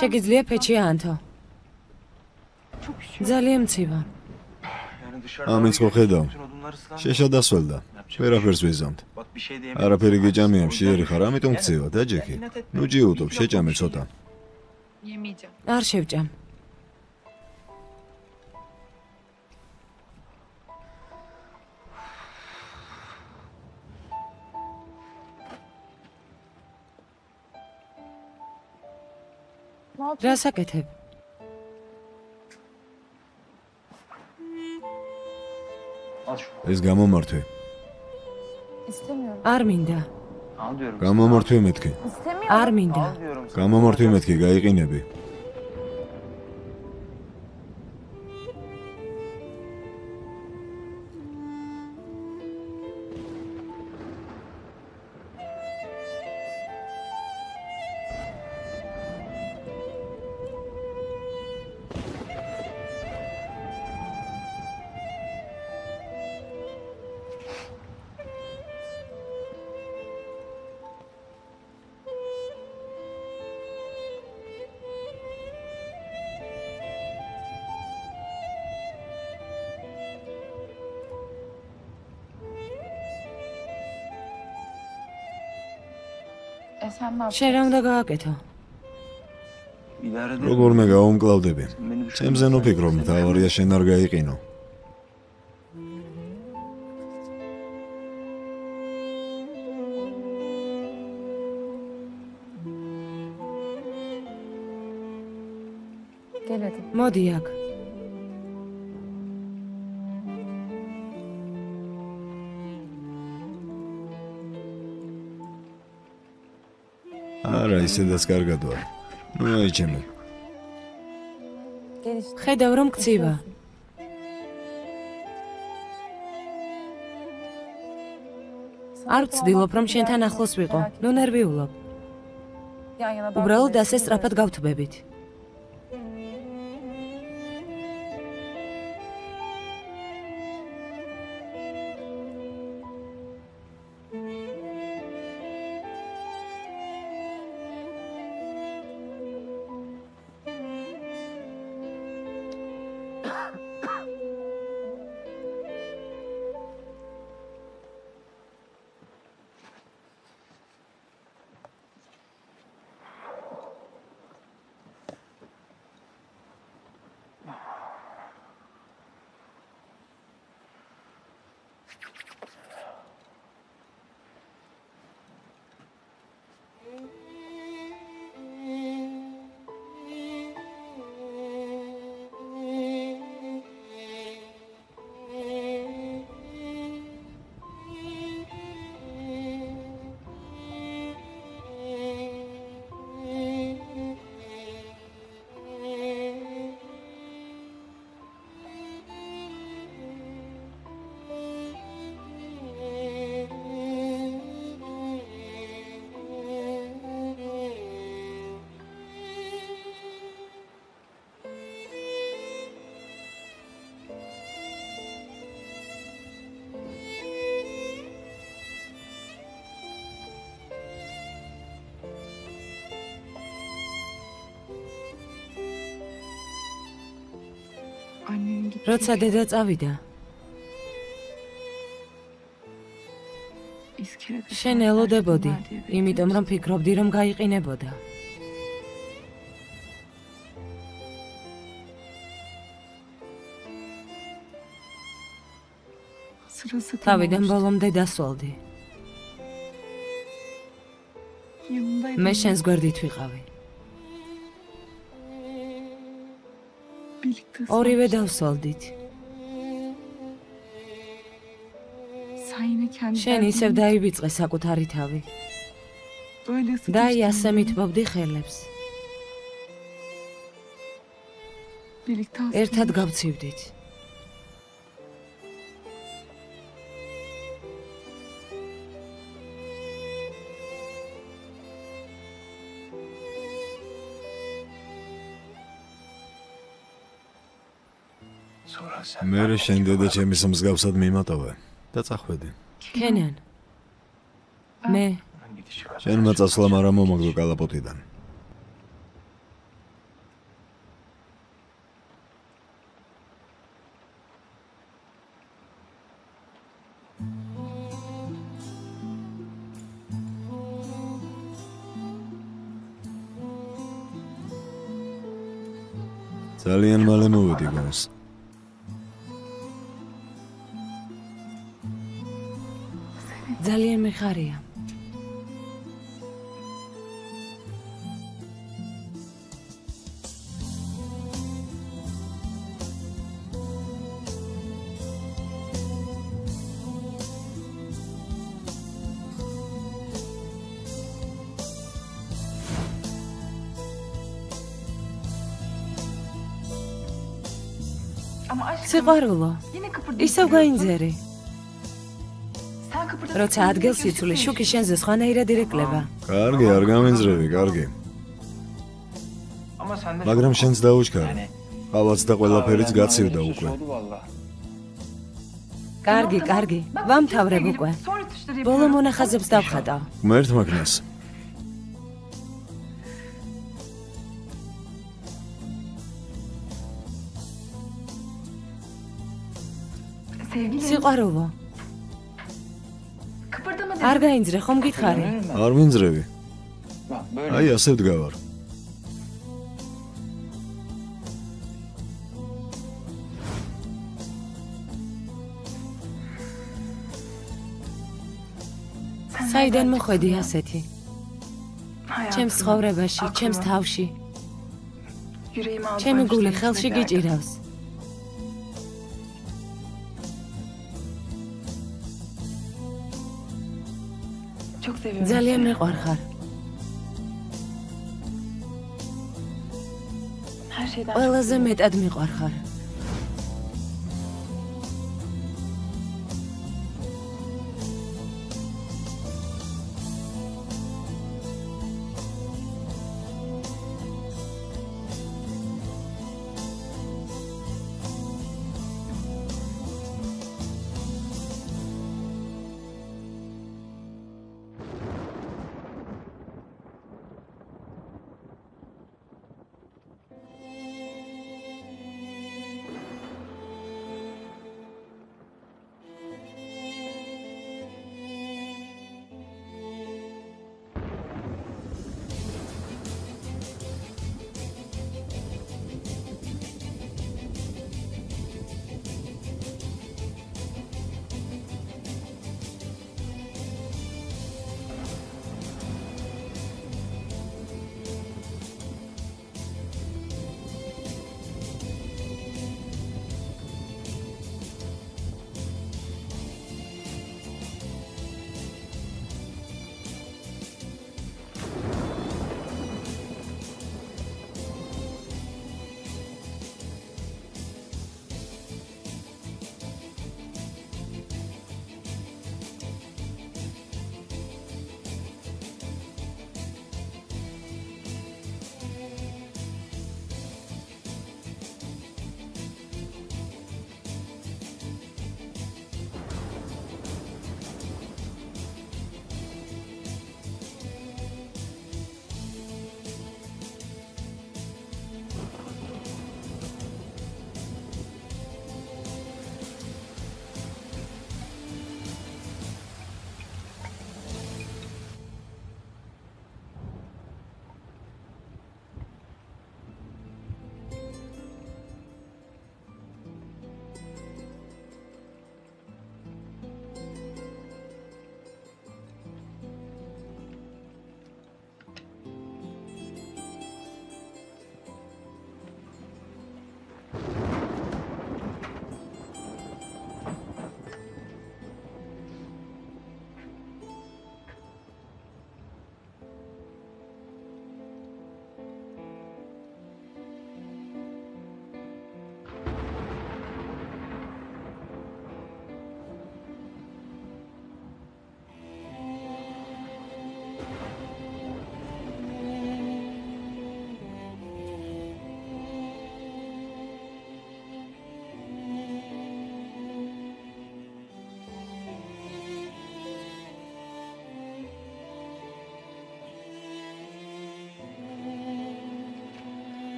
შეგიძლია ფეჩი აანთო. ძალიან მცივა. ამის ხო ხედავ. შეშა დასველდა. ვერაფერს ვიზამთ. არაფერი გეჭამია, მშიერი ხარ, ამიტომ გწევა, დაჯექი. ნუ ჯიუტობ, შეჭამე ცოტა. არ შევჭამ. რა საკეთებ? ეს გამომართვე. არ მინდა. გამომართვე მეთქი. არ მინდა. გამომართვე მეთქი, გაიყინები. შენ რა უნდა გააკეთო? როგორმე გაუმკლავდები. ჩემზე ნუ ფიქრობ, მთავარია შენ არ გაიყინო. მოდი აქ. არა, ისედაც კარგად ვარ. ნუ აიჩემე. ხედავ რომ გცივა. არ ვცდილობ რომ შენთან ახლოს ვიყო. ნუ ნერვიულობ. უბრალოდ ასე სწრაფად გავთბებით. როცა დედა წავიდა, შენ ელოდებოდი, იმიტომ რომ ფიქრობდი რომ გაიყინებოდა. თავიდან ბოლომდე დასვალდი. მე შენს გვერდით ვიყავი. ორივე დავსვალდით. შენ ისევ დაივიწყე საკუთარი თავი. და ასე მითბობდი ხელებს. ერთად გავცივდით. მერე შენ დედა ჩემის მსგავსად მიმატოვე და წახვედი. ქენან. მე შენმა წასვლა არა მომაგდო კალაპოტიდან. ძალიან მალე მოვედი გონს. ძალიან მიხარია. სიყვარულო, ისევ გაინძერი. როცა ადგილს იცვლი, შუქი შენზე სხვანაირად ირეკლება. კარგი, არ გამენძრევი, კარგი. მაგრამ შენს დაუჩქარე. ყავაც და ყველაფერიც გაცივდა უკვე. კარგი, კარგი. ვამთავრებ უკვე. ბოლო მონახაზებს დავხატავ. ღმერთ მაგნას. სიყვარულო. არ გაინძრე, ხომ გითხარი? არ ვინძრევი. აი, ასე ვდგავარ. საიდან მოხვედი ასეთი? ჩემს ცხოვრებაში, ჩემს თავში. ჩემი გული ხელში გიჭირავს. ძალიან მიყვარხარ. ყველაზე მეტად მიყვარხარ.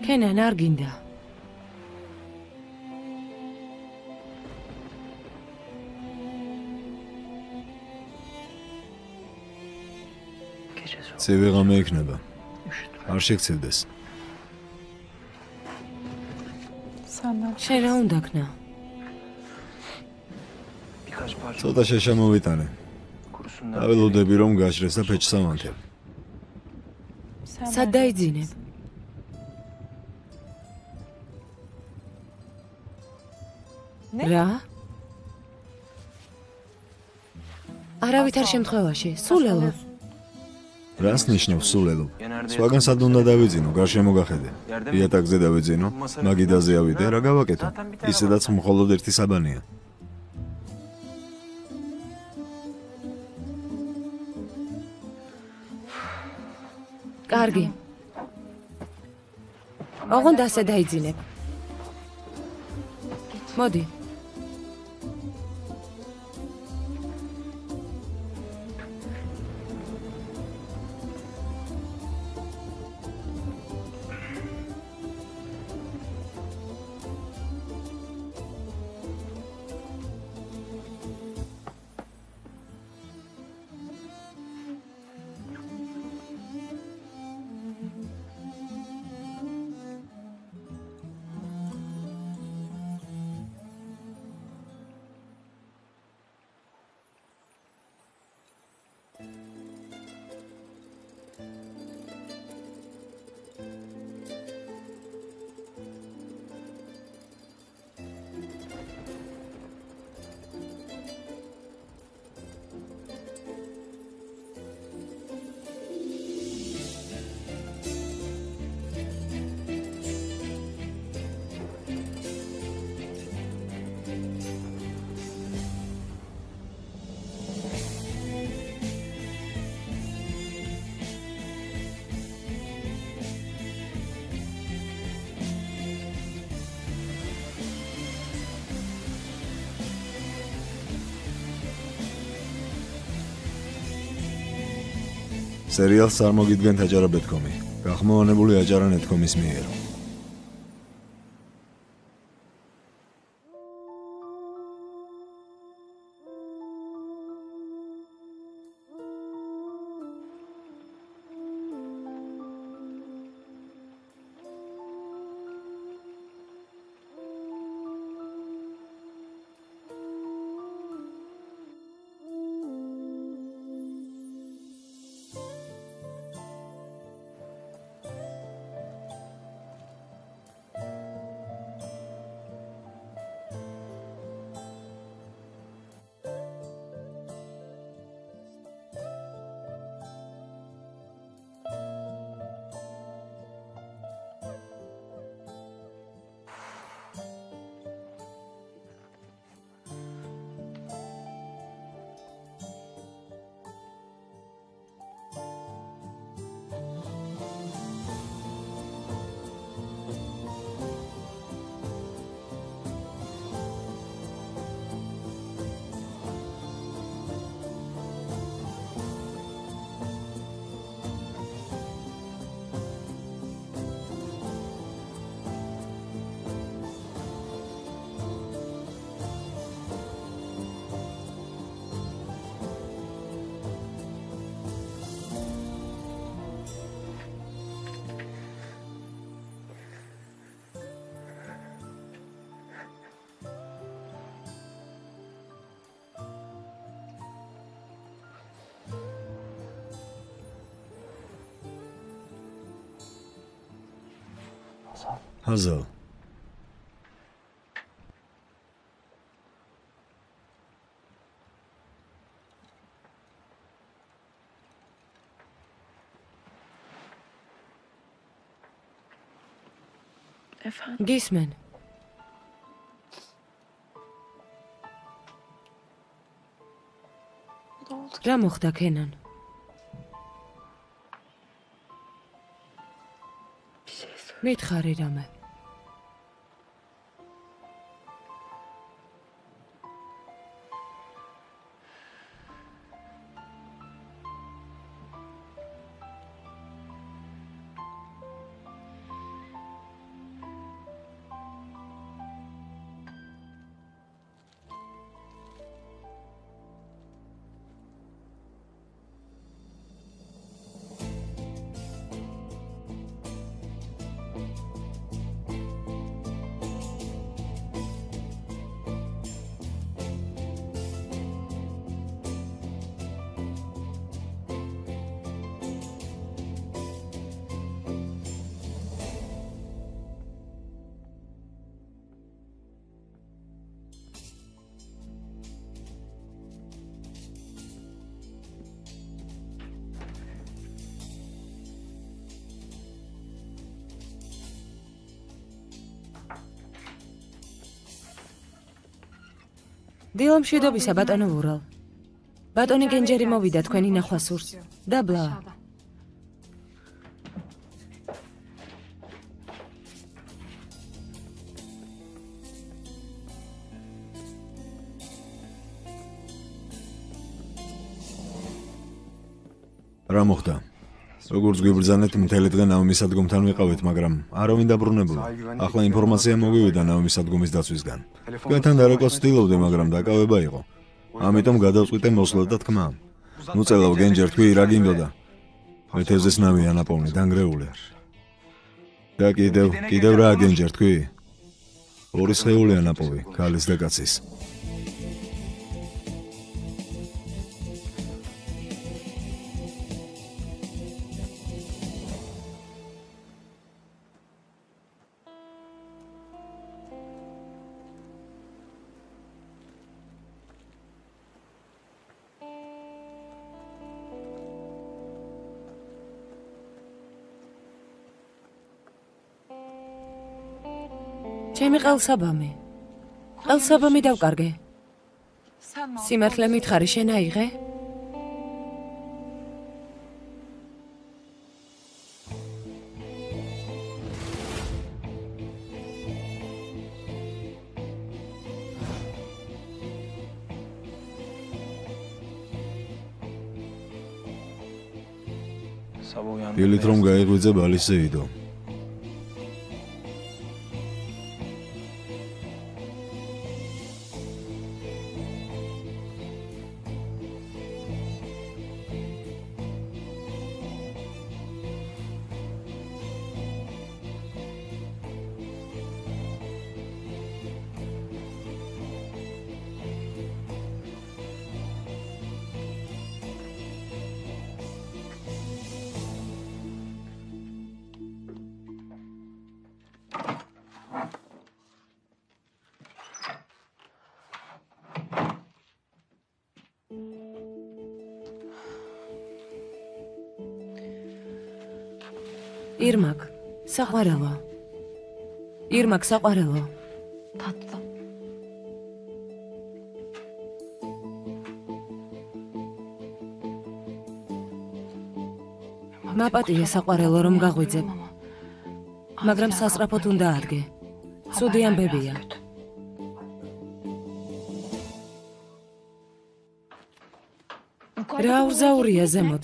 კენან არ გინდა. ცივი ღამე იქნება. არ შეგცევდეს. შენ რა უნდა ქნა? ცოტა შეშამოვიტანე. დაველოდები რომ გაჭრეს და ფეჭს ავანთებ. სად დაიძინებ? რა? არავითარ შემთხვევაში, სულელო. რას ნიშნავს სულელო? სხვაგან სად უნდა დავიძინო, გარშემო გახედე. იატაკზე დავიძინო, მაგიდაზე ავიდე, რა გავაკეთო? ისედაც მხოლოდ ერთი საბანია. კარგი. ოღონდ ასე დაიძინებ. მოდი. სერიალს წარმოგიდგენთ აჯარა.com-ი. გახმოვანებული აჯარა.com-ის მიერ. Hazal. გისმენ. რა მოხდა ქენან? მითხარი რამე. დილო მშვიდობისა, ბატონო ვურალ. ბატონი გენჯერი მოვიდა თქვენი ნახვასურს. დაბლა. რა მოხდა? როგორც გვიბრძანეთ, მთელი დღე ნავმის სადგომთან ვიყავით, მაგრამ არავინ დაბრუნებულა. ახლა ინფორმაცია მოგივიდა ნავმის სადგომის დაცვისგან. თქვენთან დარეკვა ვცდილობდი, მაგრამ დაკავება იყო. ამიტომ გადავწყვიტე მოსვლა და თქმა. ნუ წელავ გენჯერ, თქვი რა გინდოდა? მეთევზეს ნავი ანაპოვნი დანგრეული. და კიდევ რა გენჯერ, თქვი? ორი სხეული ანაპოვი, ქალის და კაცის. ჩემი ყელსაბამი. ყელსაბამი დავკარგე. სიმართლე მითხარი, შენ აიღე? დილით რომ გაიღვიძე ბალისზე იდო. ირმაკ, საყვარელო. ირმაკ, საყვარელო. Tatlım. მაპატიე საყვარელო, რომ გაღვიძებ. მაგრამ სასწრაფოდ უნდა ადგე. ცუდი ამბებია. რა ურზაურია ზემოთ?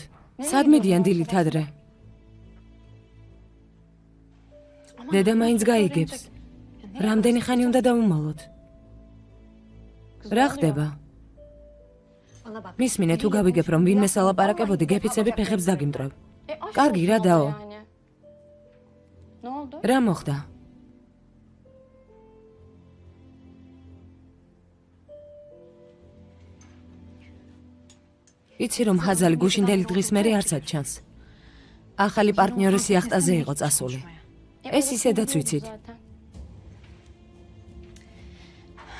სად მიდიან დილით ადრე? დედა მაინც გაიგებს. რამდენი ხანი უნდა დავუმალოთ? რა ხდება? მისმინე თუ გავიგებ, რომ ვინმე სალაპარაკებოდი, გეფიცები ფეხებს დაგიმტრევ. კარგი, რა დაო? რა მოხდა? იცი რომ ჰაზალი გუშინდელი დღის მერე არცად ჩანს. ახალი პარტნიორის იახტაზე იყო წასული. ეს ისედაც ვიცით.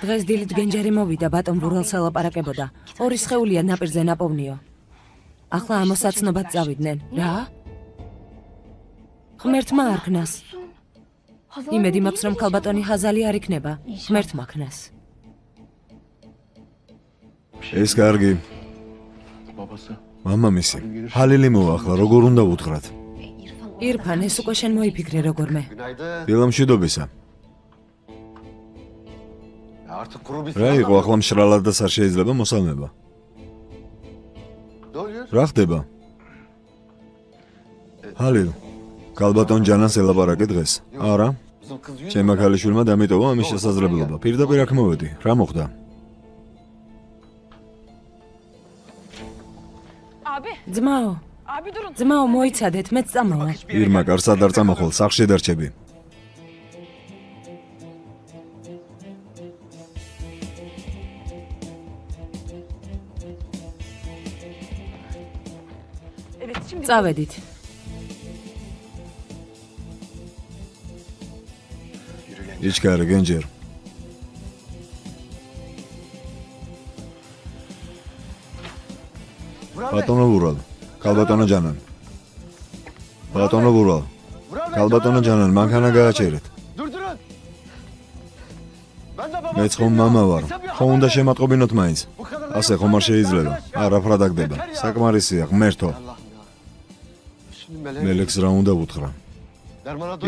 დღეს დილით გენჯერი მოვიდა, ბატონ ვურალს ელაპარაკებოდა. ორი სხეულია ნაპირზე ნაპოვნიო. ახლა ამოსაცნობად წავიდნენ. რა? ღმერთმა არქნას. იმედი მაქვს, რომ ქალბატონი ჰაზალი არ იქნება. ღმერთმა ქნას. ეს კარგი. მამამისი, ჰალილი მოახლა, როგორ უნდა უთხრათ? ირფან, ეს უკვე შენ მოიფიქრე როგორმე. დილო მშვიდობისა. რა იყო ახლა მშრალად და არ შეიძლება მოსალმება? რა ხდება? ჰალილ, ქალბატონ ჯანას ელაპარაკე დღეს? არა? ჩემმა ქალიშვილმა დამიტოვა ამის შესაძლებლობა. პირდაპირ აქ მოვედი. რა მოხდა? ძმაო, მოიცადეთ, მეც წამოვა. ირმა, კარსად არ წამოხვალ, სახლში დარჩები. წავედით. იჩქარე, გენჯერ. ბატონო ვურალ, ქალბატონო ჯანან. ბატონო ვურალ, ქალბატონო ჯანან, მანქანა გააჩერეთ. მეც ხომ მამა ვარ. ხომ უნდა შემატყობინოთ მაინც. ასე ხომ არ შეიძლება. არა ფრადაგდება. საკმარისია, ღმერთო. მელექს რა უნდა ვუთხრა?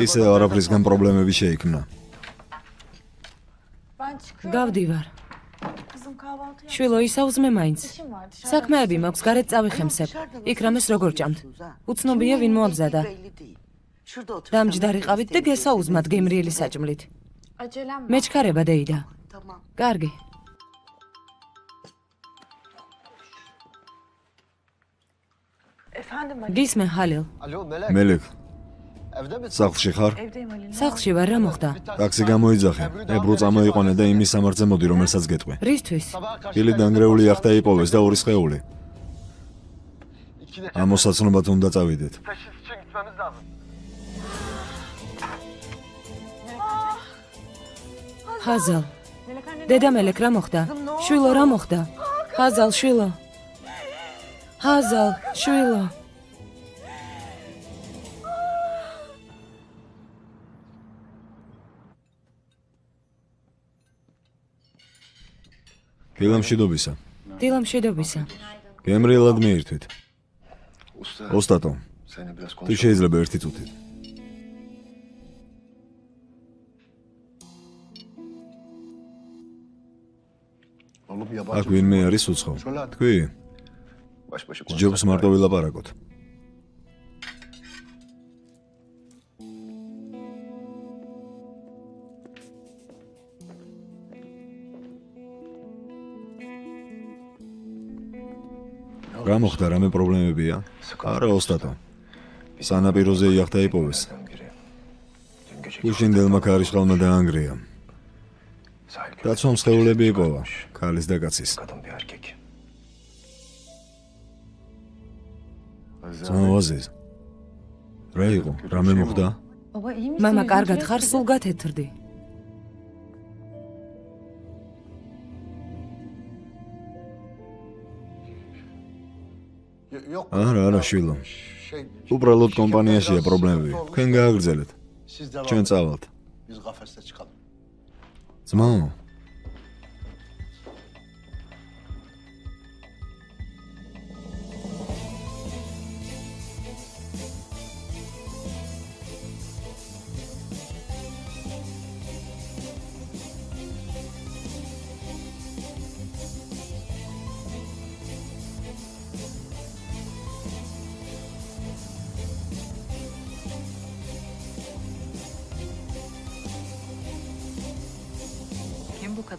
ისე არაფრისგან პრობლემები შეიქმნა. გავდივარ. შვილო, ისაუზმე მაინც. საქმეები მაქვს, გარეთ წავიხემსებ. იქ რამეს როგორ ჭამთ? უცნობია ვინ მოაბზადა. დამჯდარიყავით და გესაუზმათ გემრიელი საჭმლით. მეჩქარება დეიდა. კარგი. გისმენ ჰალილ. მელექ. სახლში ხარ? სახლში ვარ, რა მოხდა? ტაქსი გამოიძახე. ებრუ წამოიყვანე და იმის სამართზე მოდი, რომელსაც გეტყვი. რისთვის? ილი დანგრეული იახტა იპოვეს და ორი სხეული. ამოსაცნობად უნდა წავიდეთ. ჰაზალ. დედა მელექ, რა მოხდა? შვილო, რა მოხდა? ჰაზალ, შვილო. ჰაზალ, შვილო. დილამშვიდობისა. დილამშვიდობისა. გემრიელად მიირთვით. ოსტატო, თუ შეიძლება ერთი წუთით. აქ ვინმე არის უცხო? თქვი? ჯობს მარტო ვილაპარაკოთ. რა მოხდა, რამე პრობლემებია? არა, ოსტატო. სანაპიროზე იახტა იპოვეს. უშინდელმა ქარიშხალმა დაანგრია. დაცვამ სხეულები იპოვა, ქალის და კაცის. ზმავაზის. რა იყო? რამე მოხდა? მამა, კარგად ხარ, სულ გათეთრდი. არა, შვილო. უბრალოდ კომპანიაშია პრობლემები. თქვენ გააგრძელეთ. ჩვენ წავალთ. ძმაო.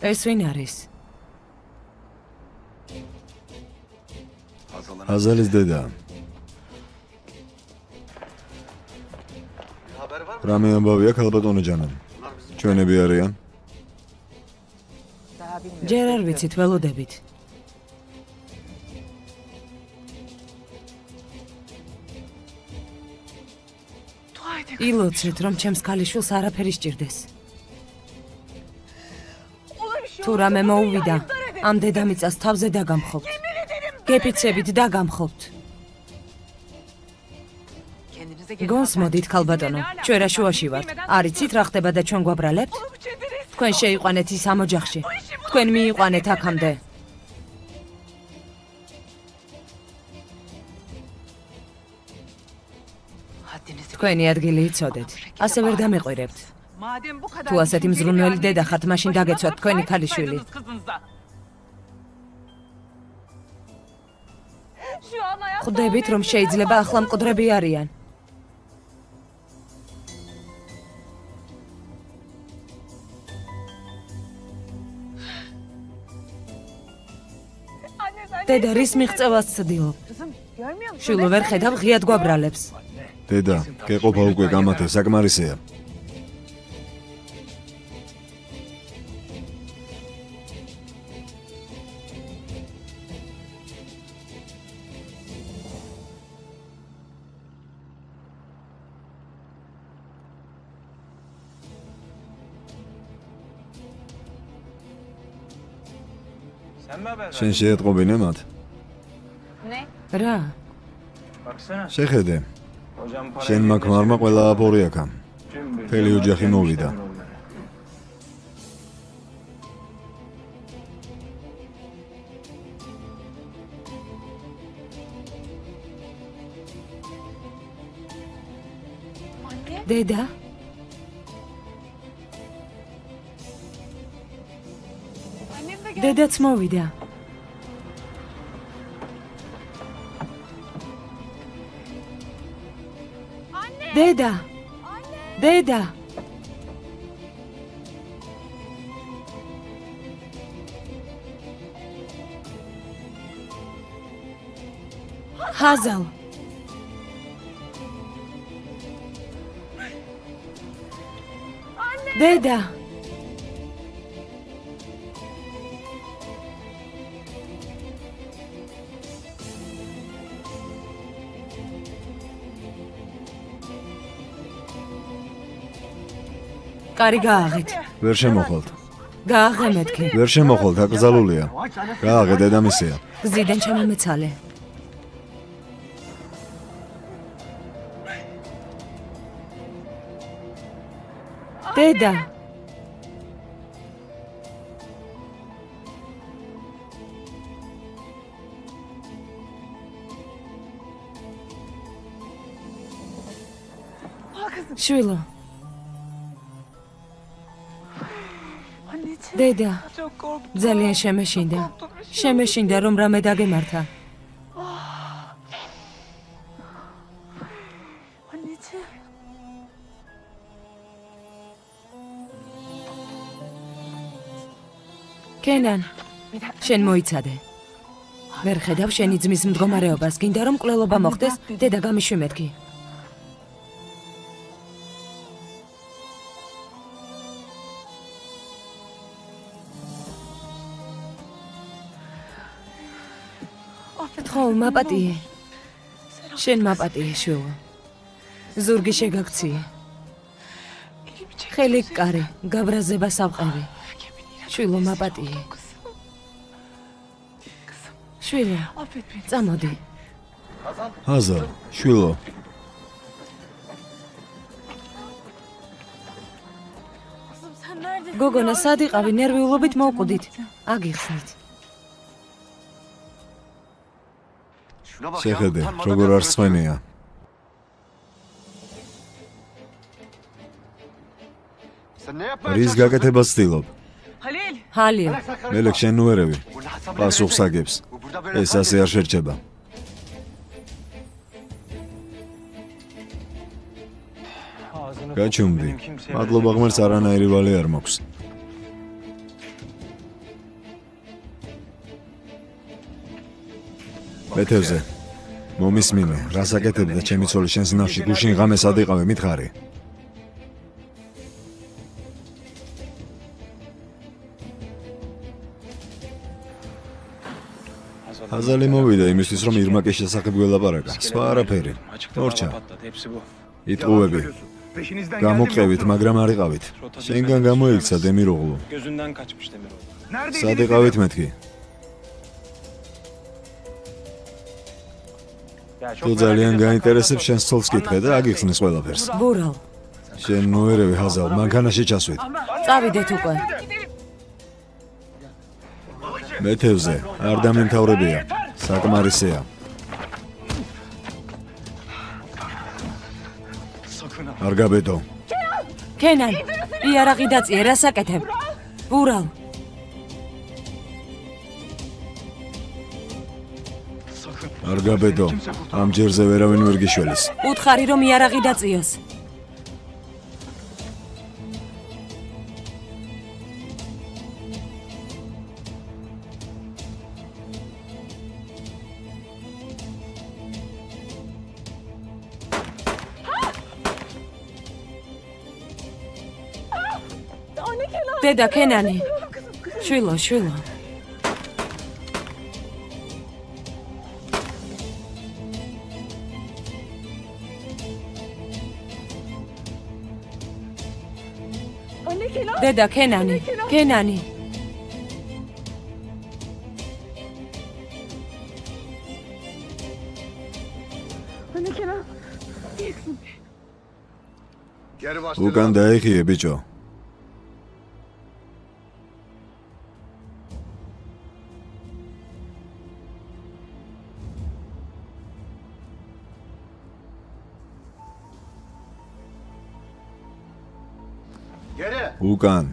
ეს ვინ არის? ჰაზალის დედა. რამე ამბავია ქალბატონო ჯანამ? ჩვენები არიან? ჯერ არ ვიცით, ველოდებით. ილოცეთ, რომ ჩემს ქალიშვილს არაფერი სჭირდეს. თუ რამე მოუვიდა, ამ დედამიწას თავზე დაგამხობთ. გეპიცებით დაგამხობთ. გონს მოდით, ქალბატონო, ჩვენ რა შუაში ვართ. არიცით რა ხდება და ჩვენ გვაბრალებთ? თქვენ შეიყვანეთ ის ამ ოჯახში. თქვენ მიიყვანეთ აქამდე. თქვენი ადგილი იცოდეთ. ასე ვერ დამეყვირებთ. თუ ასეთი მზრუნველი დედა ხართ, მაშინ დაგეცვათ თქვენი ქალიშვილი. ხვდებით, რომ შეიძლება ახლა მკვდრები არიან. დედა, რის მიღწევას ცდილობ? შვილო, ვერ ხედავ, ღიად გვაბრალებს. დედა, გეყოფა უკვე გამათე, საკმარისია. შენ შეეტყობინე მათ? რა? შეხედე. შენ მაქმარმა ყველა აბორი აქა. მთელი ოჯახი მოვიდა. დედა? დედაც მოვიდა. დედა! დედა! ჰაზალ! დედა! კარი გააღეთ. ვერ შემოხვალთ. გააღე მეთქი. ვერ შემოხვალთ, აკრძალულია. გააღე დედამისია. გზიდან ჩამომეცალე. დედა! შვილო. დედა, ძალიან შემეშინდა, რომ რამე დაგემართა. კენან, შენ მოიცადე. ვერ ხედავ შენი ძმის მდგომარეობას, გინდა რომ მკვლელობა მოხდეს, დედა გამიშვი მეთქი. თხოვ, მაპატიე. შენ მაპატიე, შვილო. ზურგი შეგაქციე. ხელი კარი, გაბრაზება სამყევი. შვილო, მაპატიე. შვილო, წამოდი. ჰაზალ, შვილო. გოგონა, სად იყავი? ნერვიულობით მოვკვდით. აგიხსნით. შეხედე, როგორ არ სვენია. რის გაკეთებას ვცდილობ? ჰალილ. მელექ შენ ნუერევი. პასუხს აგებს. ეს ასე არ შერჩება. გაჩუმდი. მადლობა ღმერთს არანაირი ვალი არ მაქვს. მეთევზე. მომისმინე, რას აკეთებ და ჩემი ცოლი შენს ნავში გუშინ ღამეს ად იყავე, მითხარი. ჰაზალი მოვიდა იმისთვის, რომ ირმაკის შესახებ გველაპარაკა. სხვა არაფერი. მორჩა. იტყუები. გამოყევით, მაგრამ არ იყავით. შენგან გამოიქცა დემიროღლუ. სად იყავით მეთქი? თუ ძალიან გაინტერესებს შენს ცოლს კითხე და აგიხსნის ყველაფერს. ბურალ. შენ ნუერევი ჰაზალ, მანქანაში ჩასვით. წავიდეთ უკვე. მეთევზე, არ დამემთავრებია. საკმარისია. არ გაბედო. კენან, იარაღი დაწიე, რას აკეთებ? ბურალ. არ გაბედო. ამ ჯერზე ვერავინ ვერ გიშველის. უთხარი რომ იარაღი დაწიოს. დედა კენანი. შვილო, შვილო. დედა კენანი, კენანი. უკან დაიხიე, ბიჭო. უკან.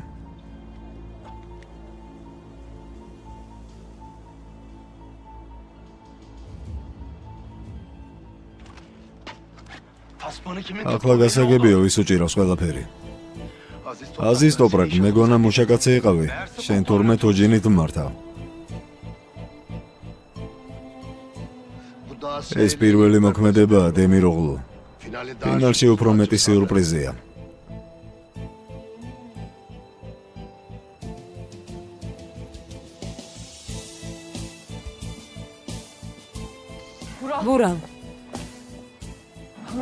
ახლა გასაგებია ვის უჭირავს ყველაფერი. აზის ტოპრაკ მეგონა მუშაკაცი იყავი, შენ თურმე თოჯინით მართავ. ეს პირველი მოქმედებაა დემიროღლუ. ფინალში უფრო მეტი სიურპრიზია.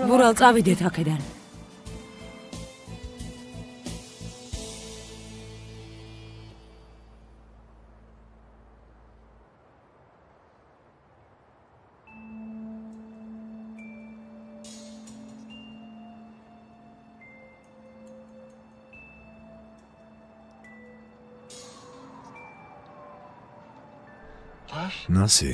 ბურალ წავიდეთ აქედან. ნასი.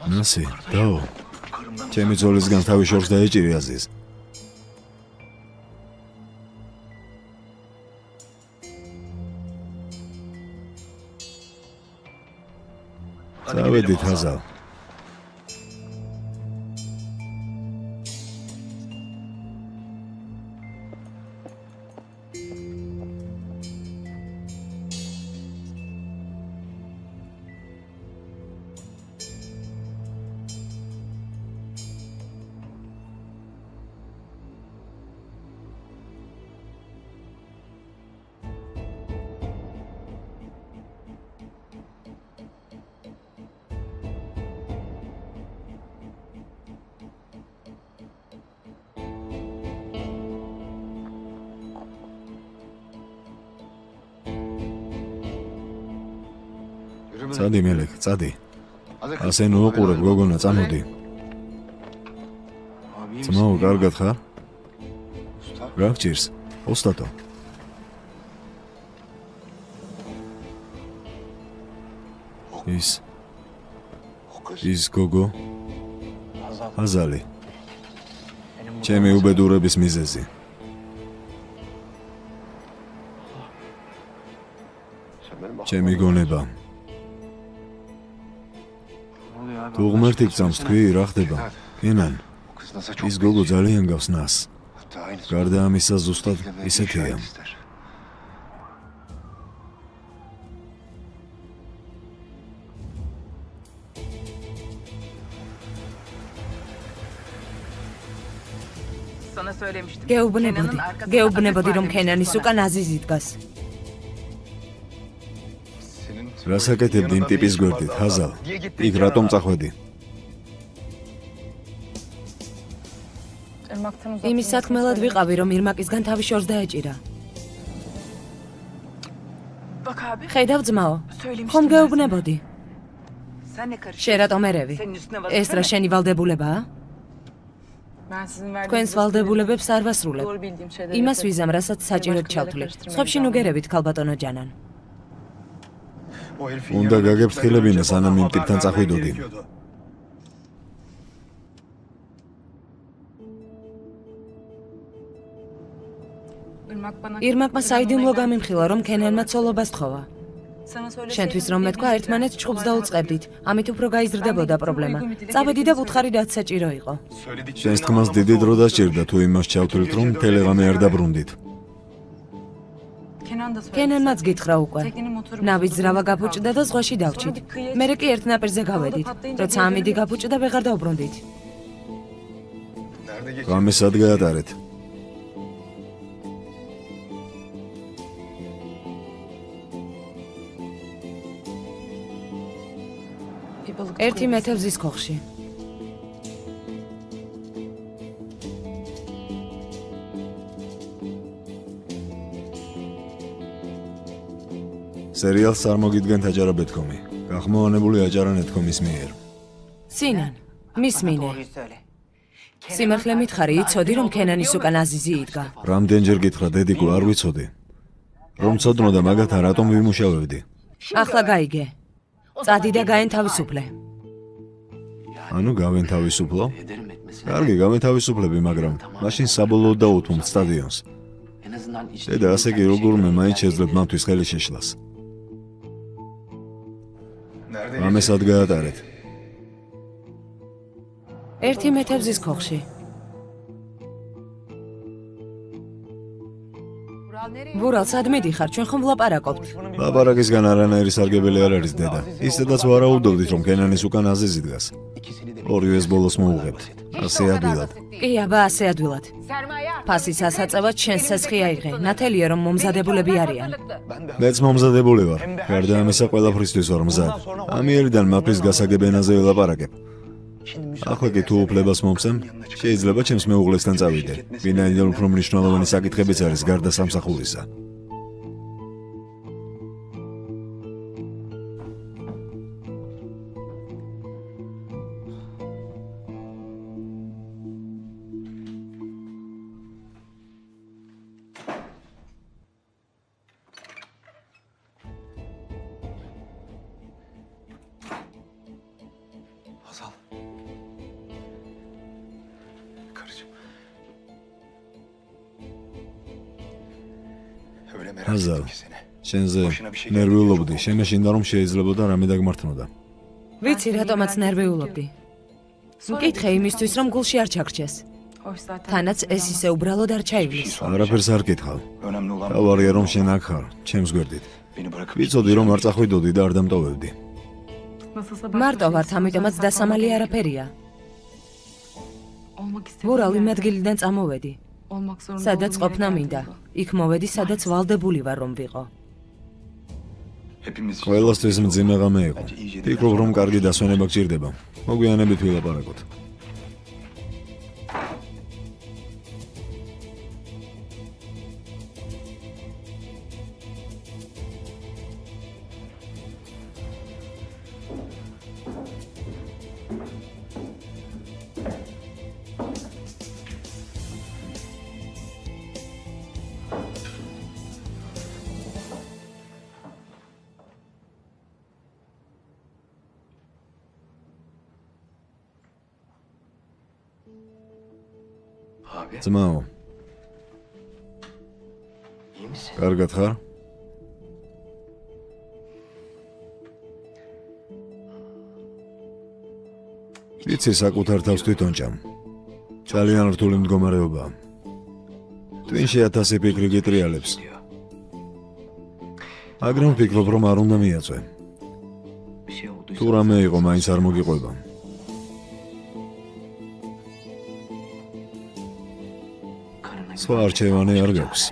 ნასი, დაო. ჩემი ძოლისგან თავი შორს დაეჭირი აზიზ. წავედით აზალ. წადი მელეკ, წადი. ასე ნუყურებ გოგონა, წამოდი. ძმაო, კარგად ხარ? რა გჭირს? ოსტატო. ის გოგო. აზალი. ჩემი უბედურების მიზეზი. ჩემი გონება. თუ ღმერთი გწამს თქვი, რა ხდება? კენან, ის გოგო ძალიან გავს ნას. გარდა ამისა ზუსტად ისეთია. გეუბნებოდი, რომ კენანის უკან აზიზი დგას. რას აკეთებდი იმ ტიპის გვერდით, ჰაზალ? იქ რატომ წახვედი? იმის სათქმელად ვიყავი, რომ ირმაკისგან თავი შორს დაეჭირა. ხედავ ძმაო, ხომ გეუბნებოდი? შენ რატომ ერევი? ეს რა შენი ვალდებულებაა? თქვენს ვალდებულებებს არ ვასრულებ. იმას ვიზამ, რასაც საჭიროდ ჩავთვლი. სხვებში ნუ გერევით, ქალბატონო ჯანან. უნდა გაგეფრთხილებინე, სანამ იმ ტიპთან წახვიდოდი. ირმაკმა საიდუმლო გამიმხილა, რომ კენანმა ცოლობას თხოვა. შენთვის რომ მეთქვა, ერთმანეთს ჭუბს დაუწყებდით, ამით უფრო გაიზრდებოდა პრობლემა. წავედი და ვუთხარი, რაც საჭირო იყო. შენს თქმას დიდი დრო დასჭირდა, თუ იმას ჩავთვლით, რომ მთელი ღამე არ დაბრუნდით. კენანმაც გითხრა უკვე. ნავით ზრავა გაფუჭდა და ზღვაში დავჭით. მერე კი ერთ ნაპირზე გავედით. როცა ამიდი გაფუჭდა, ვეღარ დავბრუნდით. რამე სად გაატარეთ? ერთი მეთევზის ქოხში. სერიალს წარმოგიდგენთ აჯარაბეთქომი. გახმოვანებული აჯარანეთქომის მიერ. სინან, მის მინე. სიმართლე მითხარი, იცოდი, რომ კენანის უკან აზიზი იდგა. რამდენჯერ გითხრა, დედიკო, არ ვიცოდი. რომ ცოდნოდა, მაგათა რატომ ვიმუშავებდი? ახლა გაიგე. წადი და გაენთავისუფლე. ანუ გავენთავისუფლო? კარგი, გავენთავისუფლები, მაგრამ მაშინ საბოლოოდ დაუთმობთ სტადიონს. დედა, ასე კი როგორმე მაინც შეძლებ მათთვის ხელი შეშლას. რამე სად გაატარეთ? 1 მეთევზის ქოხში. ვურალ, სად მიდიხარ? ჩვენ ხომ ვლაპარაკობთ? ლაპარაკისგან არანაირი სარგებელი არ არის, დედა. ისედაც ვარაუდობდით, რომ კენანის უკან აზიზი დგას. ორივეს ბოლოს მოუღებთ. ასე ადვილად. კი, აბა, ასე ადვილად. ფასის ასაწევად შენს ცეცხლი აიღე. ნათელია, რომ მომზადებულები არიან. მეც მომზადებული ვარ. გარდა ამისა, ყველაფრისთვის ვარ მზად. ამიერიდან მაფრის გასაგებენაზე ველაპარაკებ. ახლა კი თუ უფლებას მომცემ, შეიძლება ჩემს მეუღლესთან წავიდე. ვინაიდან უფრო მნიშვნელოვანი საკითხებიც არის გარდა სამსახურისა. აზალ, შენზე ნერვიულობდი, შემეშინდა რომ შეიძლებოდა რამე დაგმართნოდა. ვიცი, რატომაც ნერვიულობდი. მკითხე იმისთვის, რომ გულში არ ჩაგრჩეს. თანაც ეს ისე უბრალოდ არ ჩაივლის. არაფერს არ კითხავ. თავარია რომ შენ აქ ხარ, ჩემს გვერდით. ვიცოდი რომ არ წახვიდოდი და არ დამტოვებდი. მარტო ვართ, ამიტომაც დასამალი არაფერია. ვურალ, იმ ადგილიდან წამოვედი. სადაც ყოფნა მინდა. იქ მოვედი, სადაც ვალდებული ვარ რომ ვიყო. ყველასთვის მძიმე ღამე იყო. ფიქრობ რომ კარგი დასვენება გჭირდება. მოგვიანებით ვილაპარაკოთ. ძმაო, კარგად ხარ? ვიცი, საკუთარ თავს თვითონ ჭამ. ძალიან რთული მდგომარეობაა. twin-ში 1000 ფიქრი გიტრიალებს. მაგრამ ვფიქრობ, რომ არ უნდა მიაწვე. თუ რამე იყო, მაინც არ მოგიყვება. სხვა არჩევანი არ გაქვს.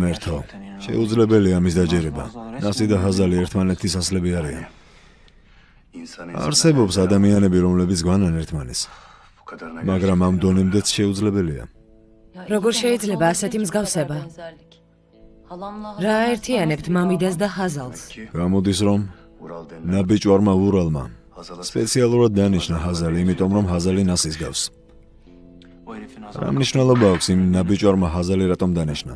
მერთო, შეუძლებელია ამის დაჯერება. ნასი და ჰაზალი ერთმანეთის ასლები არიან. არსებობს ადამიანები, რომლებიც გვანან ერთმანეს. მაგრამ ამ დონემდეც შეუძლებელია. როგორ შეიძლება ასეთი მსგავსება? რა ერთიანებთ მამიდას და ჰაზალს? გამოდის რომ ნაბიჯვარმა ვურალმა სპეციალურად დანიშნა ჰაზალი, იმიტომ რომ ჰაზალი ნასის გავს. რა მნიშვნელობა აქვს იმ ნაბიჯვარმა ჰაზალი რატომ დანიშნა?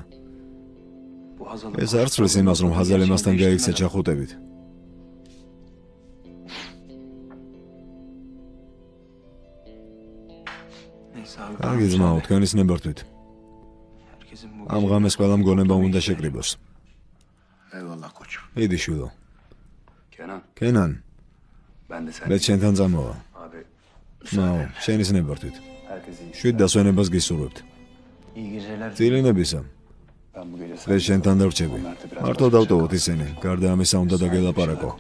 ეს არ ცვლის იმას, რომ ჰაზალი მასთან გაიქცა ჩახუტებით. კარგი ძმაო, თქვენის ნებართვით. ამ ღამეს ყველა მგონება უნდა შეკრიბოს. იდი შვილო. კენან. მე შენთან წამოვა. ნაო, შენის ნებართვით. შვიდ დასვენებას გისურვებთ. წილინებისა. დღეს შენთან დარჩები. მარტო დავტოვოთ ისინი, გარდა ამისა უნდა დაგელაპარაკო.